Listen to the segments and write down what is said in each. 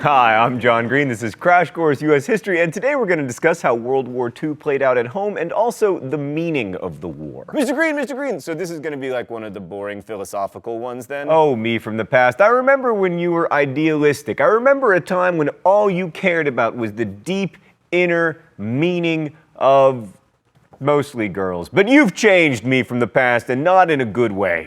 Hi, I'm John Green. This is Crash Course U.S. History, and today we're going to discuss how World War II played out at home and also the meaning of the war. Mr. Green, so this is going to be like one of the boring philosophical ones then? Oh, me from the past. I remember when you were idealistic. I remember a time when all you cared about was the deep inner meaning of mostly girls. But you've changed, me from the past, and not in a good way.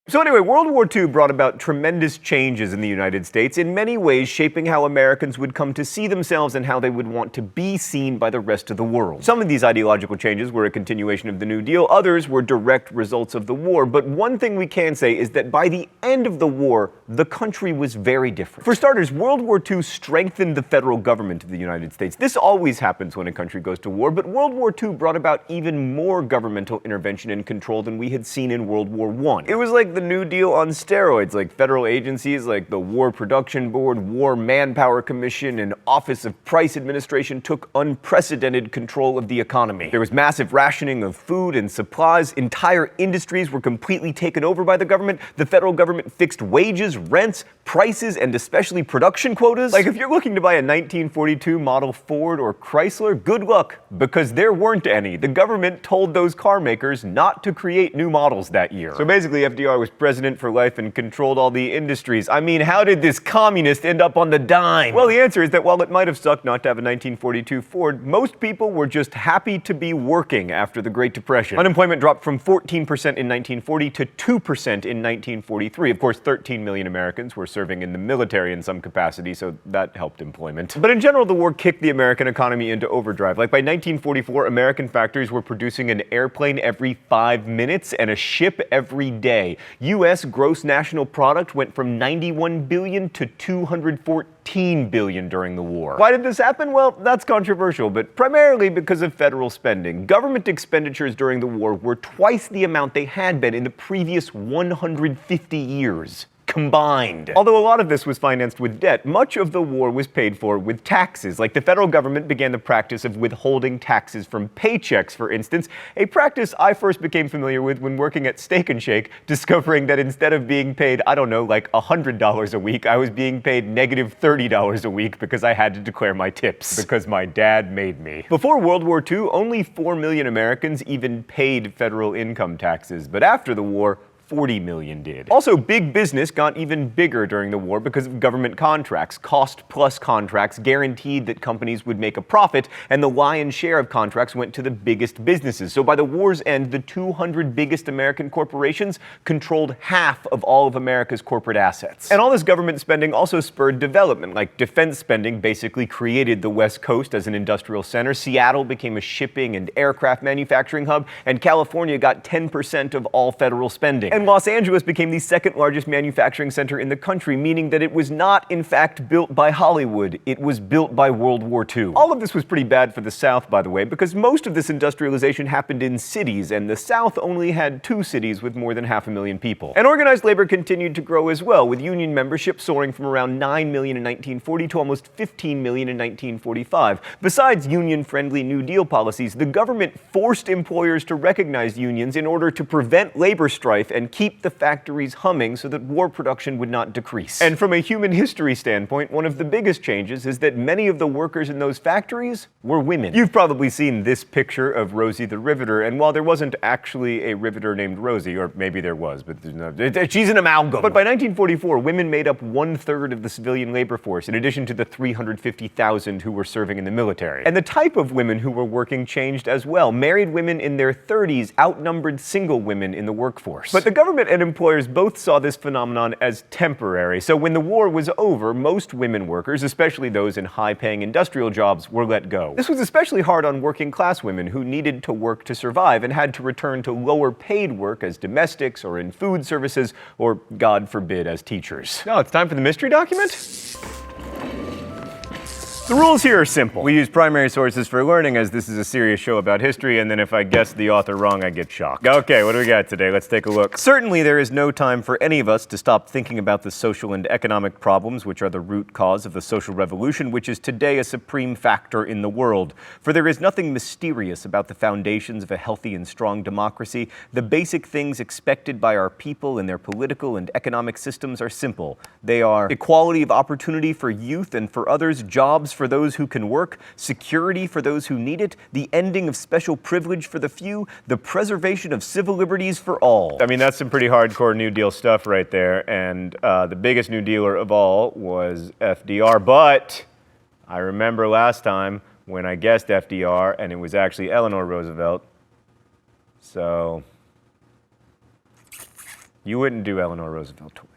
So anyway, World War II brought about tremendous changes in the United States, in many ways shaping how Americans would come to see themselves and how they would want to be seen by the rest of the world. Some of these ideological changes were a continuation of the New Deal, others were direct results of the war, but one thing we can say is that by the end of the war, the country was very different. For starters, World War II strengthened the federal government of the United States. This always happens when a country goes to war, but World War II brought about even more governmental intervention and control than we had seen in World War I. It was like the New Deal on steroids, like federal agencies like the War Production Board, War Manpower Commission, and Office of Price Administration took unprecedented control of the economy. There was massive rationing of food and supplies. Entire industries were completely taken over by the government. The federal government fixed wages, rents, prices, and especially production quotas. Like if you're looking to buy a 1942 model Ford or Chrysler, good luck, because there weren't any. The government told those car makers not to create new models that year. So basically, FDR was president for life and controlled all the industries. I mean, how did this communist end up on the dime? Well, the answer is that while it might have sucked not to have a 1942 Ford, most people were just happy to be working after the Great Depression. Unemployment dropped from 14% in 1940 to 2% in 1943. Of course, 13 million Americans were serving in the military in some capacity, so that helped employment. But in general, the war kicked the American economy into overdrive. Like by 1944, American factories were producing an airplane every 5 minutes and a ship every day. U.S. gross national product went from 91 billion to 214 billion during the war. Why did this happen? Well, that's controversial, but primarily because of federal spending. Government expenditures during the war were twice the amount they had been in the previous 150 years. Combined. Although a lot of this was financed with debt, much of the war was paid for with taxes. Like the federal government began the practice of withholding taxes from paychecks, for instance, a practice I first became familiar with when working at Steak and Shake, discovering that instead of being paid, I don't know, like $100 a week, I was being paid negative $30 a week because I had to declare my tips, because my dad made me. Before World War II, only 4 million Americans even paid federal income taxes, but after the war, 40 million did. Also, big business got even bigger during the war because of government contracts. Cost-plus contracts guaranteed that companies would make a profit, and the lion's share of contracts went to the biggest businesses. So by the war's end, the 200 biggest American corporations controlled half of all of America's corporate assets. And all this government spending also spurred development, like defense spending basically created the West Coast as an industrial center, Seattle became a shipping and aircraft manufacturing hub, and California got 10% of all federal spending. And Los Angeles became the second largest manufacturing center in the country, meaning that it was not, in fact, built by Hollywood. It was built by World War II. All of this was pretty bad for the South, by the way, because most of this industrialization happened in cities, and the South only had 2 cities with more than 500,000 people. And organized labor continued to grow as well, with union membership soaring from around 9 million in 1940 to almost 15 million in 1945. Besides union-friendly New Deal policies, the government forced employers to recognize unions in order to prevent labor strife and keep the factories humming so that war production would not decrease. And from a human history standpoint, one of the biggest changes is that many of the workers in those factories were women. You've probably seen this picture of Rosie the Riveter, and while there wasn't actually a riveter named Rosie, or maybe there was, but she's an amalgam. But by 1944, women made up 1/3 of the civilian labor force, in addition to the 350,000 who were serving in the military. And the type of women who were working changed as well. Married women in their 30s outnumbered single women in the workforce. But the government and employers both saw this phenomenon as temporary. So when the war was over, most women workers, especially those in high-paying industrial jobs, were let go. This was especially hard on working-class women who needed to work to survive and had to return to lower-paid work as domestics or in food services or, God forbid, as teachers. Now it's time for the mystery document. The rules here are simple. We use primary sources for learning, as this is a serious show about history, and then if I guess the author wrong, I get shocked. Okay, what do we got today? Let's take a look. Certainly there is no time for any of us to stop thinking about the social and economic problems which are the root cause of the social revolution, which is today a supreme factor in the world. For there is nothing mysterious about the foundations of a healthy and strong democracy. The basic things expected by our people in their political and economic systems are simple. They are equality of opportunity for youth and for others, jobs for those who can work, security for those who need it, the ending of special privilege for the few, the preservation of civil liberties for all. I mean, that's some pretty hardcore New Deal stuff right there, and the biggest New Dealer of all was FDR, but I remember last time when I guessed FDR and it was actually Eleanor Roosevelt, so you wouldn't do Eleanor Roosevelt twice.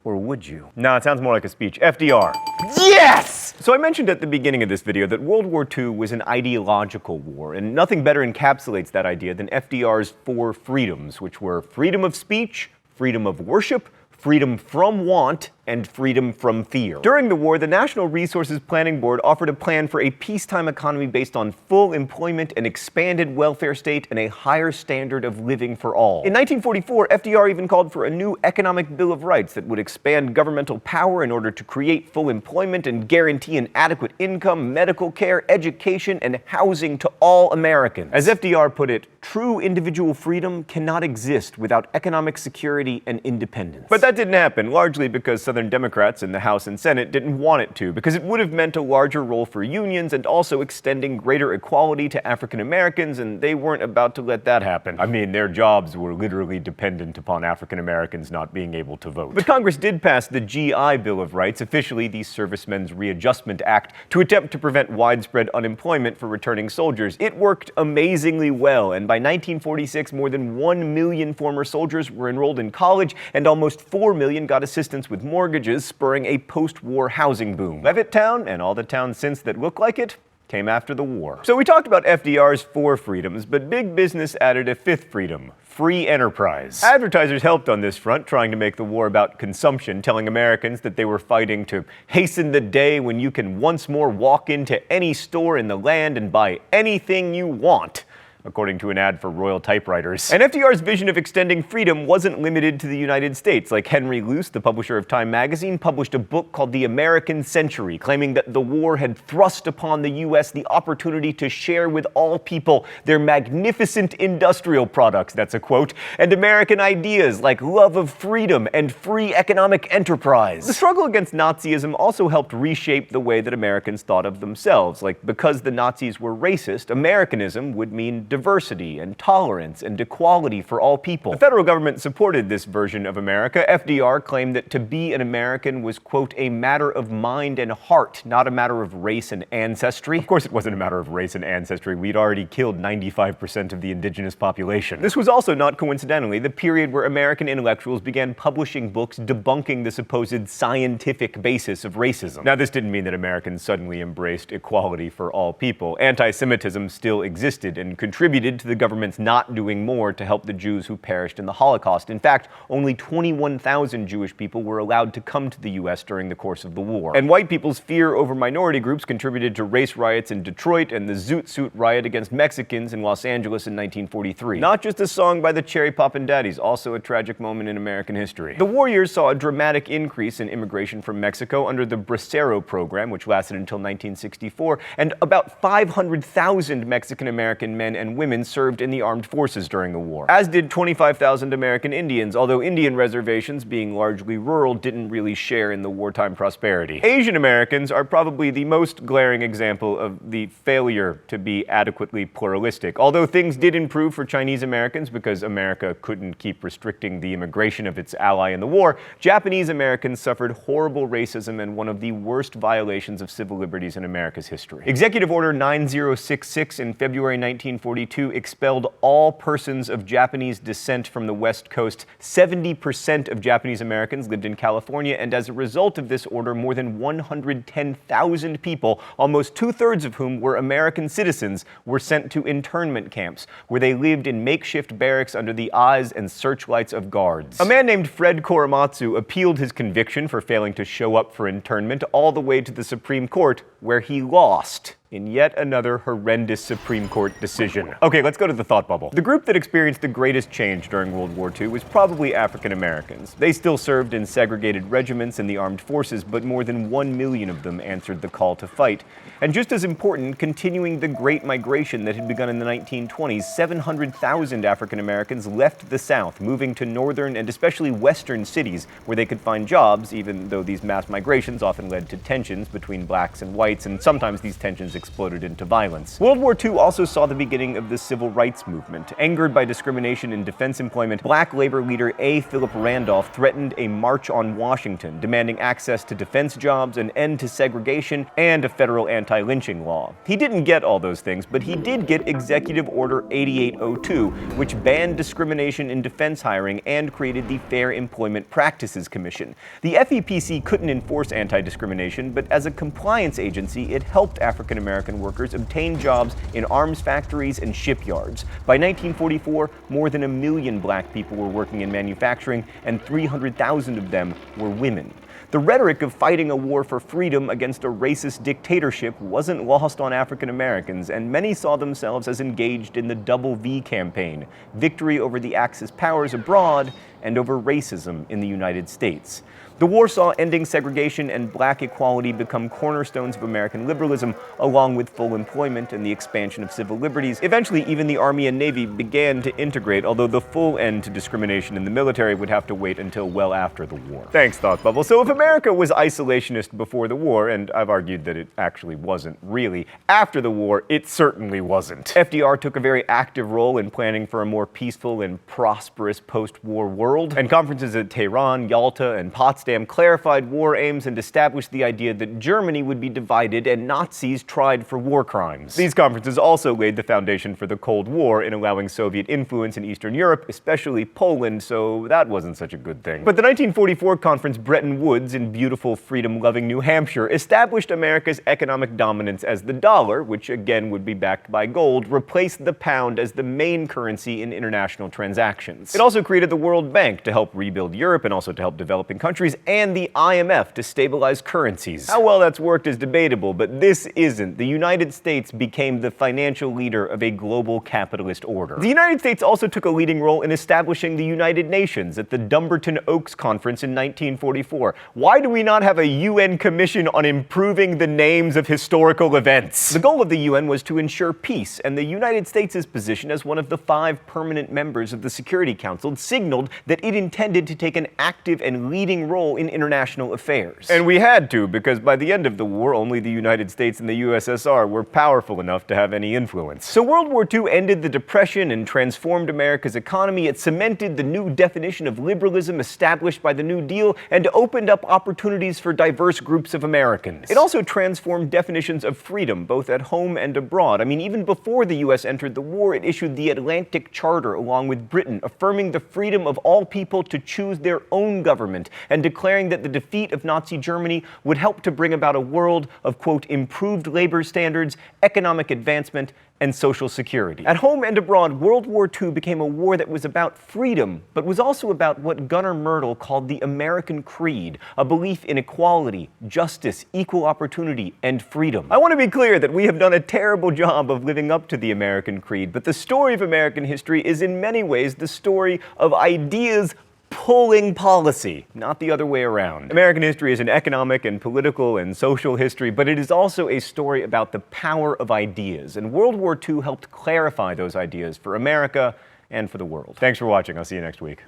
Or would you? No, it sounds more like a speech. FDR. Yes! So I mentioned at the beginning of this video that World War II was an ideological war, and nothing better encapsulates that idea than FDR's 4 freedoms, which were freedom of speech, freedom of worship, freedom from want, and freedom from fear. During the war, the National Resources Planning Board offered a plan for a peacetime economy based on full employment, an expanded welfare state, and a higher standard of living for all. In 1944, FDR even called for a new economic Bill of Rights that would expand governmental power in order to create full employment and guarantee an adequate income, medical care, education, and housing to all Americans. As FDR put it, true individual freedom cannot exist without economic security and independence. But that didn't happen, largely because Southern Democrats in the House and Senate didn't want it to, because it would have meant a larger role for unions and also extending greater equality to African Americans, and they weren't about to let that happen. I mean, their jobs were literally dependent upon African Americans not being able to vote. But Congress did pass the GI Bill of Rights, officially the Servicemen's Readjustment Act, to attempt to prevent widespread unemployment for returning soldiers. It worked amazingly well, and by 1946, more than 1 million former soldiers were enrolled in college, and almost 4 million got assistance with mortgages, spurring a post-war housing boom. Levittown, and all the towns since that look like it, came after the war. So we talked about FDR's 4 freedoms, but big business added a 5th freedom: free enterprise. Advertisers helped on this front, trying to make the war about consumption, telling Americans that they were fighting to hasten the day when you can once more walk into any store in the land and buy anything you want, according to an ad for Royal Typewriters. And FDR's vision of extending freedom wasn't limited to the United States. Like Henry Luce, the publisher of Time magazine, published a book called The American Century, claiming that the war had thrust upon the U.S. the opportunity to share with all people their magnificent industrial products, that's a quote, and American ideas like love of freedom and free economic enterprise. The struggle against Nazism also helped reshape the way that Americans thought of themselves. Like, because the Nazis were racist, Americanism would mean diversity and tolerance and equality for all people. The federal government supported this version of America. FDR claimed that to be an American was, quote, a matter of mind and heart, not a matter of race and ancestry. Of course it wasn't a matter of race and ancestry. We'd already killed 95% of the indigenous population. This was also, not coincidentally, the period where American intellectuals began publishing books debunking the supposed scientific basis of racism. Now, this didn't mean that Americans suddenly embraced equality for all people. Anti-Semitism still existed and contributed to the government's not doing more to help the Jews who perished in the Holocaust. In fact, only 21,000 Jewish people were allowed to come to the U.S. during the course of the war. And white people's fear over minority groups contributed to race riots in Detroit and the Zoot Suit riot against Mexicans in Los Angeles in 1943. Not just a song by the Cherry Poppin' Daddies, also a tragic moment in American history. The war years saw a dramatic increase in immigration from Mexico under the Bracero program, which lasted until 1964, and about 500,000 Mexican-American men and women served in the armed forces during the war, as did 25,000 American Indians, although Indian reservations, being largely rural, didn't really share in the wartime prosperity. Asian Americans are probably the most glaring example of the failure to be adequately pluralistic. Although things did improve for Chinese Americans because America couldn't keep restricting the immigration of its ally in the war, Japanese Americans suffered horrible racism and one of the worst violations of civil liberties in America's history. Executive Order 9066 in February 1940 1942 expelled all persons of Japanese descent from the West Coast. 70% of Japanese Americans lived in California, and as a result of this order, more than 110,000 people, almost two-thirds of whom were American citizens, were sent to internment camps, where they lived in makeshift barracks under the eyes and searchlights of guards. A man named Fred Korematsu appealed his conviction for failing to show up for internment all the way to the Supreme Court, where he lost in yet another horrendous Supreme Court decision. Okay, let's go to the thought bubble. The group that experienced the greatest change during World War II was probably African Americans. They still served in segregated regiments in the armed forces, but more than 1 million of them answered the call to fight. And just as important, continuing the Great Migration that had begun in the 1920s, 700,000 African Americans left the South, moving to northern and especially western cities where they could find jobs, even though these mass migrations often led to tensions between blacks and whites, and sometimes these tensions exploded into violence. World War II also saw the beginning of the civil rights movement. Angered by discrimination in defense employment, black labor leader A. Philip Randolph threatened a march on Washington, demanding access to defense jobs, an end to segregation, and a federal anti-lynching law. He didn't get all those things, but he did get Executive Order 8802, which banned discrimination in defense hiring and created the Fair Employment Practices Commission. The FEPC couldn't enforce anti-discrimination, but as a compliance agency, it helped African American workers obtain jobs in arms factories and shipyards. By 1944, more than 1 million black people were working in manufacturing, and 300,000 of them were women. The rhetoric of fighting a war for freedom against a racist dictatorship wasn't lost on African Americans, and many saw themselves as engaged in the Double V campaign, victory over the Axis powers abroad and over racism in the United States. The war saw ending segregation and black equality become cornerstones of American liberalism, along with full employment and the expansion of civil liberties. Eventually, even the Army and Navy began to integrate, although the full end to discrimination in the military would have to wait until well after the war. Thanks, Thought Bubble. So if America was isolationist before the war, and I've argued that it actually wasn't really, after the war, it certainly wasn't. FDR took a very active role in planning for a more peaceful and prosperous post-war world, and conferences at Tehran, Yalta, and Potsdam clarified war aims and established the idea that Germany would be divided and Nazis tried for war crimes. These conferences also laid the foundation for the Cold War in allowing Soviet influence in Eastern Europe, especially Poland, so that wasn't such a good thing. But the 1944 conference Bretton Woods in beautiful, freedom-loving New Hampshire established America's economic dominance as the dollar, which again would be backed by gold, replaced the pound as the main currency in international transactions. It also created the World Bank to help rebuild Europe and also to help developing countries, and the IMF to stabilize currencies. How well that's worked is debatable, but this isn't. The United States became the financial leader of a global capitalist order. The United States also took a leading role in establishing the United Nations at the Dumbarton Oaks Conference in 1944. Why do we not have a UN commission on improving the names of historical events? The goal of the UN was to ensure peace, and the United States' position as one of the 5 permanent members of the Security Council signaled that it intended to take an active and leading role in international affairs. And we had to, because by the end of the war, only the United States and the USSR were powerful enough to have any influence. So World War II ended the Depression and transformed America's economy. It cemented the new definition of liberalism established by the New Deal and opened up opportunities for diverse groups of Americans. It also transformed definitions of freedom, both at home and abroad. I mean, even before the U.S. entered the war, it issued the Atlantic Charter along with Britain, affirming the freedom of all people to choose their own government and declaring that the defeat of Nazi Germany would help to bring about a world of, quote, improved labor standards, economic advancement, and social security. At home and abroad, World War II became a war that was about freedom, but was also about what Gunnar Myrdal called the American Creed, a belief in equality, justice, equal opportunity, and freedom. I want to be clear that we have done a terrible job of living up to the American Creed, but the story of American history is in many ways the story of ideas pulling policy, not the other way around. American history is an economic and political and social history, but it is also a story about the power of ideas, and World War II helped clarify those ideas for America and for the world. Thanks for watching. I'll see you next week.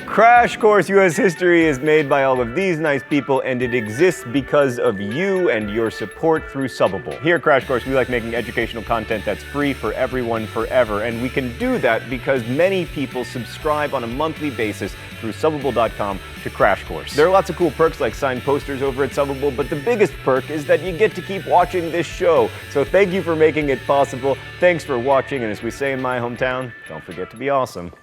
Crash Course U.S. History is made by all of these nice people, and it exists because of you and your support through Subbable. Here at Crash Course, we like making educational content that's free for everyone forever, and we can do that because many people subscribe on a monthly basis through Subbable.com to Crash Course. There are lots of cool perks like signed posters over at Subbable, but the biggest perk is that you get to keep watching this show. So thank you for making it possible. Thanks for watching, and as we say in my hometown, don't forget to be awesome.